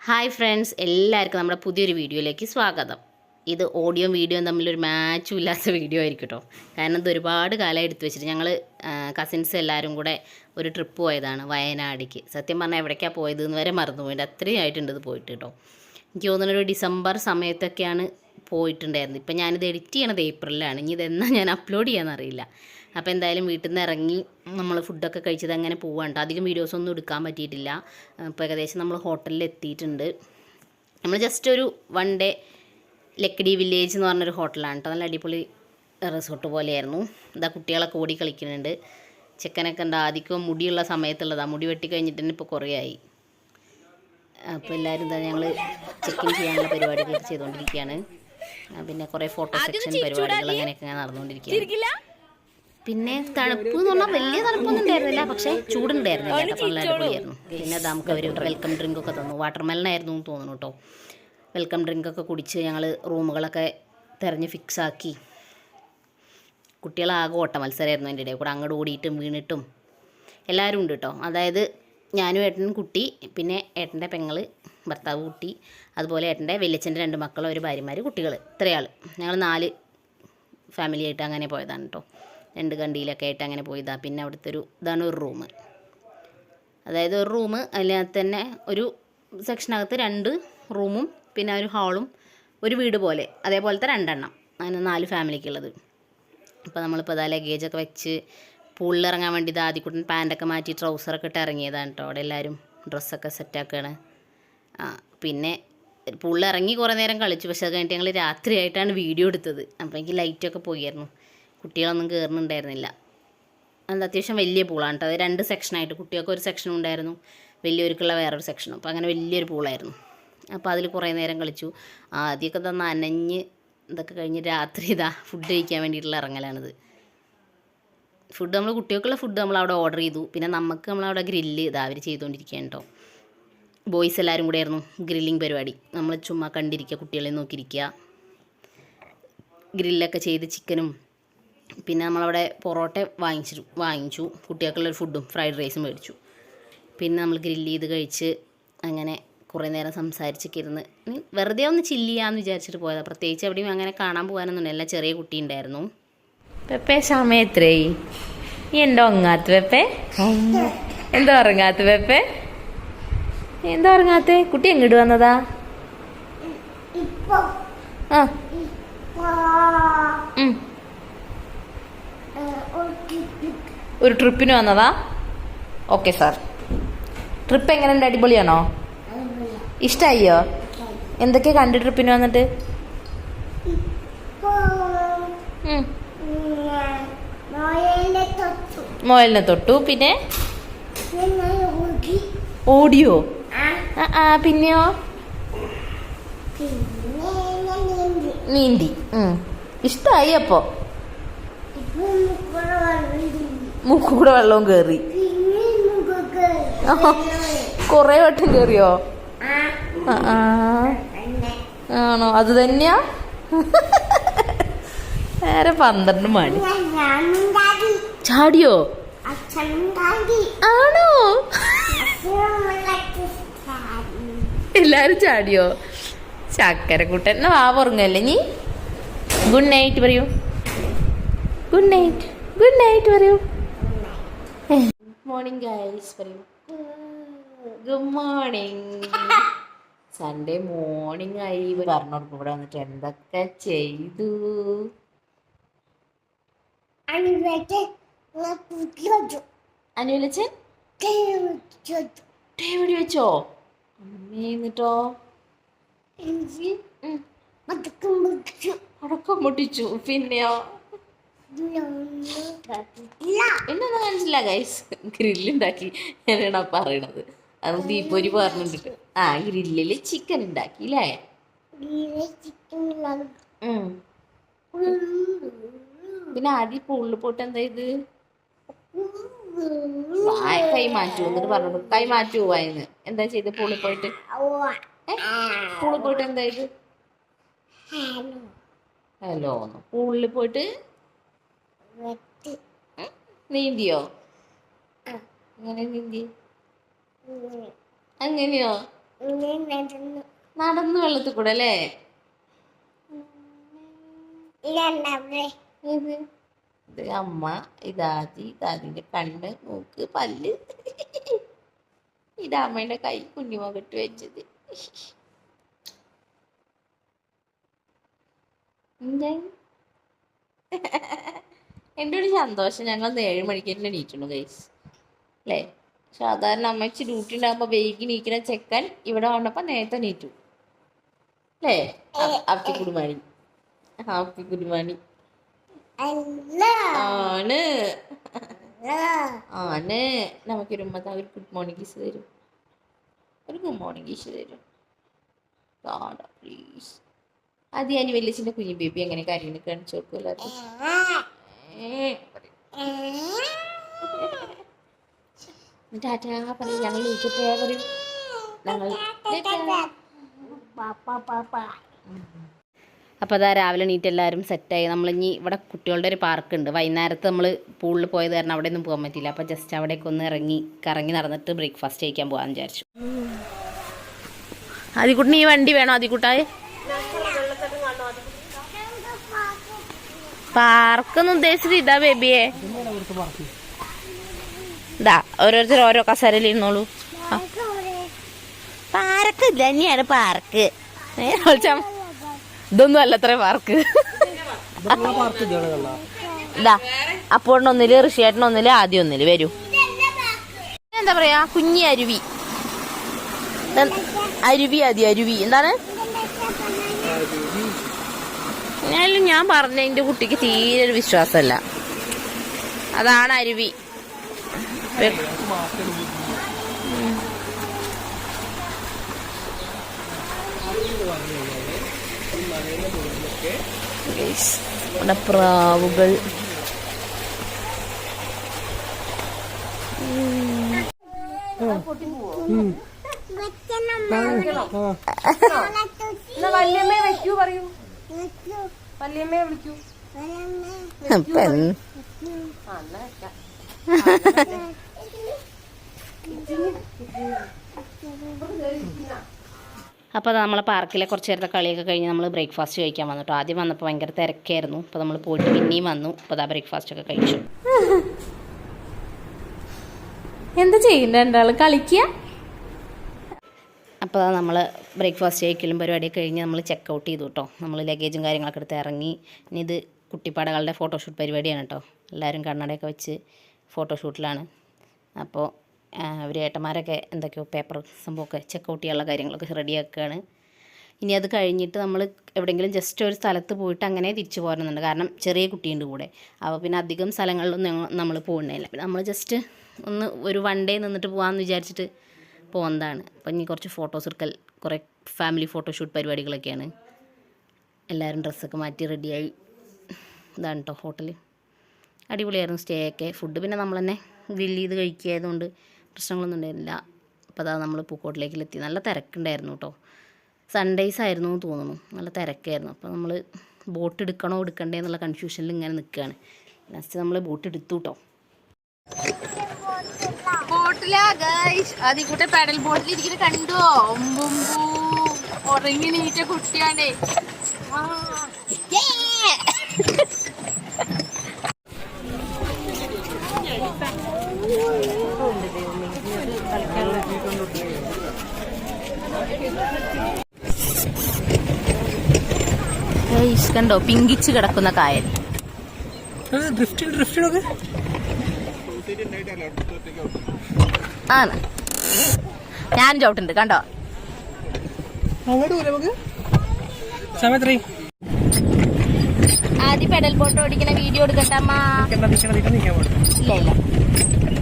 Hi friends, എല്ലാവർക്കും നമ്മുടെ പുതിയൊരു വീഡിയോയിലേക്ക് സ്വാഗതം. ഇത് ഓഡിയോയും വീഡിയോയും തമ്മിലൊരു മാച്ചും ഇല്ലാത്ത വീഡിയോ ആയിരിക്കും കേട്ടോ. കാരണം ഇത് ഒരുപാട് കാലം എടുത്തു വെച്ചിട്ട് ഞങ്ങൾ കസിൻസ് എല്ലാവരും കൂടെ ഒരു ട്രിപ്പ് പോയതാണ് വയനാടിക്ക്. സത്യം പറഞ്ഞാൽ എവിടേക്കാണ് പോയത് എന്ന് വരെ മറന്നുപോയിട്ട് അത്രയും ആയിട്ടുണ്ട് ഇത് പോയിട്ട് കേട്ടോ. എനിക്ക് തോന്നുന്നൊരു ഡിസംബർ സമയത്തൊക്കെയാണ് പോയിട്ടുണ്ടായിരുന്നത്. ഇപ്പം ഞാനിത് എഡിറ്റ് ചെയ്യണത് ഏപ്രിലാണ്. ഇനി ഇതെന്നാ ഞാൻ അപ്ലോഡ് ചെയ്യാമെന്നറിയില്ല. അപ്പോൾ എന്തായാലും വീട്ടിൽ നിന്ന് ഇറങ്ങി നമ്മൾ ഫുഡൊക്കെ കഴിച്ചത് അങ്ങനെ പോവാണ്ട്. അധികം വീഡിയോസൊന്നും എടുക്കാൻ പറ്റിയിട്ടില്ല. ഇപ്പോൾ ഏകദേശം നമ്മൾ ഹോട്ടലിൽ എത്തിയിട്ടുണ്ട്. നമ്മൾ ജസ്റ്റ് ഒരു വൺ ഡേ ലക്കിടി വില്ലേജ് എന്ന് പറഞ്ഞൊരു ഹോട്ടലാണ് കേട്ടോ. നല്ല അടിപൊളി റിസോർട്ട് പോലെയായിരുന്നു. ഇതാ കുട്ടികളൊക്കെ ഓടി കളിക്കുന്നുണ്ട്. ചെക്കനൊക്കെ ഉണ്ട്. ആദ്യം മുടിയുള്ള സമയത്തുള്ളതാണ്. മുടി വെട്ടി കഴിഞ്ഞിട്ട് തന്നെ ഇപ്പോൾ കുറേ ആയി. അപ്പോൾ എല്ലാവരും എന്താ ഞങ്ങൾ ചെക്കിൻ ചെയ്യാനുള്ള പരിപാടികൾ ചെയ്തുകൊണ്ടിരിക്കുകയാണ്. പിന്നെ കുറേ ഫോട്ടോ സെക്ഷൻ പരിപാടികൾ അങ്ങനെയൊക്കെ നടന്നുകൊണ്ടിരിക്കുകയാണ്. പിന്നെ തണുപ്പ് എന്ന് പറഞ്ഞാൽ വലിയ തണുപ്പൊന്നും ഉണ്ടായിരുന്നില്ല, പക്ഷേ ചൂടുണ്ടായിരുന്നില്ല. നല്ല അടിപൊളിയായിരുന്നു. പിന്നെ നമുക്ക് അവർ വെൽക്കം ഡ്രിങ്കൊക്കെ തന്നു. വാട്ടർ മെലനായിരുന്നു എന്ന് തോന്നുന്നു കേട്ടോ. വെൽക്കം ഡ്രിങ്കൊക്കെ കുടിച്ച് ഞങ്ങൾ റൂമുകളൊക്കെ തിരഞ്ഞ് ഫിക്സാക്കി. കുട്ടികളാകെ ഓട്ട മത്സരമായിരുന്നു എൻ്റെ ഇടയിൽ കൂടെ. അങ്ങോട്ട് ഓടിയിട്ടും വീണിട്ടും എല്ലാവരും ഉണ്ട് കേട്ടോ. അതായത് ഞാനും ഏട്ടനും കുട്ടി, പിന്നെ ഏട്ടൻ്റെ പെങ്ങൾ, ഭർത്താവ്, കുട്ടി, അതുപോലെ ഏട്ടൻ്റെ വലിയച്ഛൻ്റെ 2 മക്കളും ഒരു ഭാര്യമാർ, കുട്ടികൾ, ഇത്രയാൾ. ഞങ്ങൾ 4 ഫാമിലിയായിട്ട് അങ്ങനെ പോയതാണ് കേട്ടോ. 2 കണ്ടിയിലൊക്കെ ആയിട്ട് അങ്ങനെ പോയതാണ്. പിന്നെ അവിടുത്തെ ഇതാണ് ഒരു റൂം. അതായത് ഒരു റൂം, അതിനകത്ത് തന്നെ ഒരു സെക്ഷനകത്ത് 2 റൂമും പിന്നെ ഒരു ഹാളും ഒരു വീട് പോലെ, അതേപോലത്തെ 2 എണ്ണം. അങ്ങനെ 4 ഫാമിലിക്കുള്ളത്. അപ്പോൾ നമ്മളിപ്പോൾ അതാ ലഗേജൊക്കെ വെച്ച് പൂളിൽ ഇറങ്ങാൻ വേണ്ടി ആദ്യക്കുട്ടൻ പാൻറ്റൊക്കെ മാറ്റി ട്രൗസറൊക്കെ ഇട്ട് ഇറങ്ങിയതാണ് കേട്ടോ. അവിടെ എല്ലാവരും ഡ്രസ്സൊക്കെ സെറ്റാക്കുകയാണ്. പിന്നെ പൂളിൽ ഇറങ്ങി കുറേ നേരം കളിച്ചു. പക്ഷേ അത് കഴിഞ്ഞിട്ട് ഞങ്ങൾ രാത്രിയായിട്ടാണ് വീഡിയോ എടുത്തത്. അപ്പോൾ എനിക്ക് ലൈറ്റൊക്കെ പോയിരുന്നു. കുട്ടികളൊന്നും കയറുന്നുണ്ടായിരുന്നില്ല. അത് അത്യാവശ്യം വലിയ പൂളാണ് കേട്ടോ. അത് 2 സെക്ഷനായിട്ട്, കുട്ടികൾക്ക് ഒരു സെക്ഷനും ഉണ്ടായിരുന്നു, വലിയവർക്കുള്ള വേറൊരു സെക്ഷനും. അപ്പോൾ അങ്ങനെ വലിയൊരു പൂളായിരുന്നു. അപ്പോൾ അതിൽ കുറേ നേരം കളിച്ചു. ആദ്യമൊക്കെ തന്നെ നനഞ്ഞ് ഇതൊക്കെ കഴിഞ്ഞ് രാത്രി ഫുഡ് കഴിക്കാൻ വേണ്ടിയിട്ടുള്ള ഇറങ്ങലാണിത്. ഫുഡ് നമ്മൾ കുട്ടികൾക്കുള്ള ഫുഡ് നമ്മൾ അവിടെ ഓർഡർ ചെയ്തു. പിന്നെ നമ്മളവിടെ ഗ്രില്ല് അവർ ചെയ്തുകൊണ്ടിരിക്കുകയാണ് കേട്ടോ. ബോയ്സ് എല്ലാവരും കൂടെ ആയിരുന്നു ഗ്രില്ലിങ് പരിപാടി. നമ്മൾ ചുമ്മാ കണ്ടിരിക്കുക, കുട്ടികളെ നോക്കിയിരിക്കുക. ഗ്രില്ലൊക്കെ ചെയ്ത് ചിക്കനും പിന്നെ നമ്മളവിടെ പൊറോട്ട വാങ്ങിച്ചു. കുട്ടികൾക്കുള്ളൊരു ഫുഡും ഫ്രൈഡ് റൈസും മേടിച്ചു. പിന്നെ നമ്മൾ ഗ്രില്ല് ചെയ്ത് കഴിച്ച് അങ്ങനെ കുറേ നേരം സംസാരിച്ചൊക്കെ ഇരുന്ന് വെറുതെ ഒന്ന് ചില്ല് ചെയ്യാമെന്ന് വിചാരിച്ചിട്ട് പോയതാണ്. പ്രത്യേകിച്ച് എവിടെയും അങ്ങനെ കാണാൻ പോകാനൊന്നുമില്ല. എല്ലാം ചെറിയ കുട്ടി ഉണ്ടായിരുന്നു. പെപ്പെ സമയം എത്രയായി? നീ എന്തോ ഉറങ്ങാത്ത പെപ്പെ? എന്താ ഉറങ്ങാത്ത പെപ്പെ? എന്താ ഉറങ്ങാത്ത? കുട്ടി എങ്ങോട്ട് വന്നതാ? ആ ഒരു ട്രിപ്പിന് വന്നതാ? Okay sir. ട്രിപ്പ് എങ്ങനെയുണ്ട്? അടിപൊളിയാണോ? ഇഷ്ടായോ? എന്തൊക്കെയാ കണ്ട് ട്രിപ്പിന് വന്നിട്ട്? മോയലിനെ തൊട്ടു. പിന്നെ ഓടിയോ? പിന്നെയോ? നീന്തി. ഇഷ്ടായി. അപ്പോ മൂക്കൂടെ വെള്ളവും കേറി. കൊറേ വട്ടം കേറിയോ? ആണോ? അത് തന്നെയാ? വേറെ 12 മണി. ചാടിയോ? ആണോ? എല്ലാരും ചാടിയോ? ചക്കരക്കുട്ടൻ വാവുറങ്ങല്ലേ നീ? ഗുഡ് നൈറ്റ് പറയൂ. Good night. ഗുഡ് നൈറ്റ് പറയൂ. മോർണിംഗ് ഗൈസ് പറയൂ. Good morning. സൺഡേ മോർണിംഗ് ആയി. പറഞ്ഞോർക്കും ഇവിടെ വന്നിട്ട് എന്തൊക്കെ ചെയ്തു. അനുവലച്ചൻ ടേവടി വെച്ചോ? അമ്മേ, എന്നിട്ടോ? അടക്കം പൊട്ടിച്ചു. പിന്നെയോ? എന്നൊന്നും മനസ്സില്ല ഗൈസ്. ഗ്രില്ലുണ്ടാക്കി എന്നാണ് പറയണത്. അത് ദീപ്പൊരി പറഞ്ഞിട്ട് ഗ്രില്ലില് ചിക്കൻ ഉണ്ടാക്കി അല്ലേ? പിന്നെ ആദ്യം പൂളിൽ പോയിട്ട് എന്താ ഇത്? കൈ മാറ്റൂ എന്നിട്ട് പറഞ്ഞു. കൈ മാറ്റൂ വായിന്ന്. എന്താ ചെയ്ത് പൂളിൽ പോയിട്ട്? പൂളിൽ പോയിട്ട് എന്താ ഇത്? ഹലോ. പൂളിൽ പോയിട്ട് നീന്തിയോ? അങ്ങനെ നീന്തി. അങ്ങനെയോ? നടന്ന് വെള്ളത്തിൽ കൂടെ അല്ലേ? ഇത് അമ്മ, ഇതാദി, ഇതാദിന്റെ കണ്ണ്, മൂക്ക്, പല്ല്. ഇത് അമ്മേന്റെ കൈ കുഞ്ഞുമകട്ട് വെച്ചത്. എൻ്റെ ഒരു സന്തോഷം. ഞങ്ങൾ 7 മണിക്ക് തന്നെ എണീറ്റുള്ളൂ ഗൈസ് അല്ലേ? സാധാരണ അമ്മച്ചി ഡ്യൂട്ടി ഉണ്ടാകുമ്പോൾ വൈകി നീക്കുന്ന ചെക്കൻ ഇവിടെ വന്നപ്പോൾ നേരത്തെ നീറ്റു അല്ലേ? Happy good morning. Happy good morning ആണ് ആണ്. നമുക്കൊരു ഒരു ഗുഡ് മോർണിംഗ് കിസ് തരും. ഒരു ഗുഡ് മോർണിംഗ് കിസ് തരും പ്ലീസ്. അത് ഞാൻ വലിയച്ഛൻ്റെ കുഞ്ഞു ബേബി എങ്ങനെ കാര്യങ്ങൾ കാണിച്ചു കൊടുക്കുമല്ലോ. ടാറ്റാ പറയും. ഞങ്ങൾ നീക്കട്ടെ പറയും. ഞങ്ങൾ അപ്പോൾ അതാ രാവിലെ എണീറ്റ് എല്ലാവരും സെറ്റായി. നമ്മളിനി ഇവിടെ കുട്ടികളുടെ ഒരു പാർക്കുണ്ട്. വൈകുന്നേരത്ത് നമ്മൾ പൂളിൽ പോയത് കാരണം അവിടെ ഒന്നും പോകാൻ പറ്റില്ല. അപ്പോൾ ജസ്റ്റ് അവിടേക്ക് ഒന്ന് കറങ്ങി നടന്നിട്ട് ബ്രേക്ക്ഫാസ്റ്റ് കഴിക്കാൻ പോകാമെന്ന് വിചാരിച്ചു. ആദിക്കുട്ടിന് ഈ വണ്ടി വേണോ? ആദിക്കുട്ടായി പാർക്കൊന്നും ഉദ്ദേശിച്ചത് ഇതാ ബേബിയെ. ഇതാ ഓരോരുത്തർ ഓരോ കസേരയിൽ ഇരുന്നോളൂ. പാർക്ക് ഇല്ല തന്നെയാണ് പാർക്ക്. ഇതൊന്നും അല്ലത്ര പാർക്ക്. ഇതാ അപ്പോഴിനൊന്നില്, ഋഷിയേട്ടനൊന്നില്, ആദ്യം ഒന്നില് വരൂ. എന്താ പറയാ, കുഞ്ഞി അരുവി. അരുവി അരുവി എന്താണ് ഞാൻ പറഞ്ഞ എൻ്റെ കുട്ടിക്ക് തീരെ ഒരു വിശ്വാസമല്ല. അതാണ് അരുവി. പ്രാവുകൾ. വല്യമ്മയെ വെക്കൂ പറയൂ. വല്യമ്മയെ വിളിക്കൂ. അപ്പോൾ നമ്മളെ പാർക്കിലെ കുറച്ച് നേരത്തെ കളിയൊക്കെ കഴിഞ്ഞ് നമ്മൾ ബ്രേക്ക്ഫാസ്റ്റ് കഴിക്കാൻ വന്നിട്ടോ. ആദ്യം വന്നപ്പോൾ ഭയങ്കര തിരക്കായിരുന്നു. അപ്പോൾ നമ്മൾ പോയിട്ട് പിന്നെയും വന്നു. അപ്പോൾ അതാ ബ്രേക്ക്ഫാസ്റ്റ് ഒക്കെ കഴിച്ചു. എന്താ ചെയ്യണ്ട രണ്ടാൾ കളിക്കുക. അപ്പോൾ നമ്മൾ ബ്രേക്ക്ഫാസ്റ്റ് കഴിക്കലും പരിപാടിയൊക്കെ കഴിഞ്ഞ് നമ്മൾ ചെക്കൗട്ട് ചെയ്തു കേട്ടോ. നമ്മൾ ലഗേജും കാര്യങ്ങളൊക്കെ എടുത്ത് ഇറങ്ങി. ഇനി ഇത് കുട്ടിപ്പാടകളുടെ ഫോട്ടോഷൂട്ട് പരിപാടിയാണ് കേട്ടോ. എല്ലാവരും കണ്ണടയൊക്കെ വെച്ച് ഫോട്ടോഷൂട്ടിലാണ്. അപ്പോൾ അവർ ഏട്ടന്മാരൊക്കെ എന്തൊക്കെയോ പേപ്പർ സംഭവമൊക്കെ ചെക്കൗട്ട് ചെയ്യാനുള്ള കാര്യങ്ങളൊക്കെ റെഡിയാക്കുകയാണ്. ഇനി അത് കഴിഞ്ഞിട്ട് നമ്മൾ എവിടെയെങ്കിലും ജസ്റ്റ് ഒരു സ്ഥലത്ത് പോയിട്ട് അങ്ങനെ തിരിച്ചു പോരുന്നുണ്ട്. കാരണം ചെറിയ കുട്ടിയുണ്ട് കൂടെ. അപ്പോൾ പിന്നെ അധികം സ്ഥലങ്ങളിലൊന്നും നമ്മൾ പോകുന്നില്ല. പിന്നെ നമ്മൾ ജസ്റ്റ് ഒന്ന് ഒരു 1 ഡേ നിന്നിട്ട് പോകാമെന്ന് വിചാരിച്ചിട്ട് പോകുന്നതാണ്. അപ്പോൾ ഇനി കുറച്ച് ഫോട്ടോസ് എടുക്കൽ, കുറേ ഫാമിലി ഫോട്ടോഷൂട്ട് പരിപാടികളൊക്കെയാണ്. എല്ലാവരും ഡ്രസ്സൊക്കെ മാറ്റി റെഡിയായി. ഇതാണ് കേട്ടോ ഹോട്ടൽ. അടിപൊളിയായിരുന്നു സ്റ്റേ ഒക്കെ. ഫുഡ് പിന്നെ നമ്മൾ തന്നെ ഗ്രില്ല് ചെയ്ത് കഴിക്കുകയായതുകൊണ്ട് പ്രശ്നങ്ങളൊന്നും ഉണ്ടായിരുന്നില്ല. അപ്പോൾ അതാ നമ്മൾ പൂക്കോട്ടിലേക്കിലെത്തി. നല്ല തിരക്കുണ്ടായിരുന്നു കേട്ടോ. സൺഡേയ്സ് ആയിരുന്നു എന്ന് തോന്നുന്നു. നല്ല തിരക്കായിരുന്നു. അപ്പോൾ നമ്മൾ ബോട്ട് എടുക്കണോ എടുക്കണ്ടേ എന്നുള്ള കൺഫ്യൂഷനിൽ ഇങ്ങനെ നിൽക്കുകയാണ്. ലാസ്റ്റ് നമ്മൾ ബോട്ട് എടുത്തു കേട്ടോ. ബോട്ടിലാ ഗൈസ്. അതിക്കൂട്ടെ പെഡൽ ബോട്ടിൽ ഇരിക്കുന്ന കണ്ടോ? ഉറങ്ങി നീറ്റ കുട്ടിയാണേ. കണ്ടോ പിങ്കിച്ച് കിടക്കുന്ന കായൽ. ആണ് ഞാൻ ചവിട്ടുണ്ട് കണ്ടോ. ആദ്യം പെഡൽ ബോട്ട് ഓടിക്കണ വീഡിയോ എടുക്കട്ടമ്മ. ഇല്ല ഇല്ല,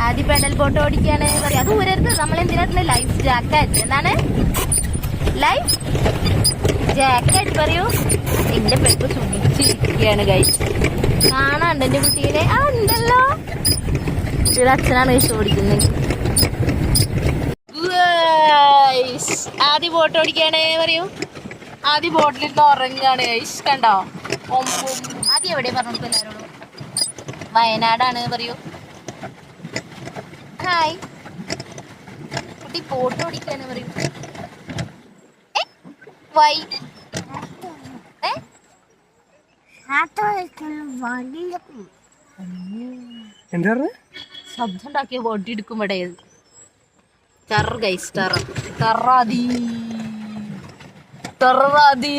ആദ്യം പെഡൽ ബോട്ട് ഓടിക്കാണ് പറയാം. അത് ഊരരുത്. നമ്മളെന്തിനായിട്ടുള്ള ലൈഫ് ജാക്കറ്റ്. എന്താണ് ലൈഫ് ജാക്കറ്റ് പറയൂ. എന്റെ പെപ്പ് സുഖിച്ചിരിക്കുകയാണ് ഗൈസ്. കാണാണ്ട് എന്റെ കുട്ടീനെ. ആ ഉണ്ടല്ലോ, കുട്ടിയുടെ അച്ഛനാണ് ഗൈസ് ഓടിക്കുന്നത്. ആദ്യം ബോട്ട് ഓടിക്കാണ് പറയൂ. ആദ്യം ബോട്ടിലിരുന്ന് ഉറങ്ങുകയാണ് ഗൈസ്. കണ്ടോ ആദ്യം എവിടെ പറഞ്ഞു എല്ലാവരോടും? വയനാടാണ് പറയൂ. ഹായ് കുട്ടി ബോട്ട് ഓടിക്കാണ് പറയൂ. വൈ എന്താ പറഞ്ഞ ശബ്ദം ഉണ്ടാക്കിയ വണ്ടി എടുക്കും ഇവിടെ ടർ ഗൈസ് ടർ ടറാദി ടറാദി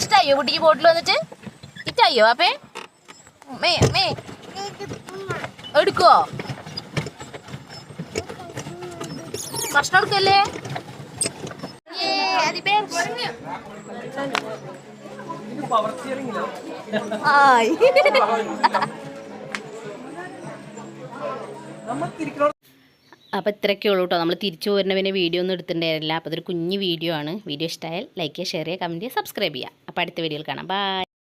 ഇഷ്ടായോ കുട്ടിക്ക് ബോട്ടിൽ വന്നിട്ട് ഇഷ്ടായോ അപ്പേ മേ മേ എടുക്കുവോ ഭക്ഷണം എടുക്കല്ലേ അപ്പോൾ ഇത്രയൊക്കെ ഉള്ളൂ കേട്ടോ. നമ്മൾ തിരിച്ചു പോരുന്ന പിന്നെ വീഡിയോ ഒന്നും എടുത്തിട്ടുണ്ടായിരുന്നില്ല. അപ്പോൾ അതൊരു കുഞ്ഞ് വീഡിയോ ആണ്. വീഡിയോ ഇഷ്ടമായാൽ ലൈക്ക് ചെയ്യുക, ഷെയർ ചെയ്യുക, കമൻറ്റ് ചെയ്യുക, സബ്സ്ക്രൈബ് ചെയ്യുക. അപ്പോൾ അടുത്ത വീഡിയോയിൽ കാണാം. ബൈ.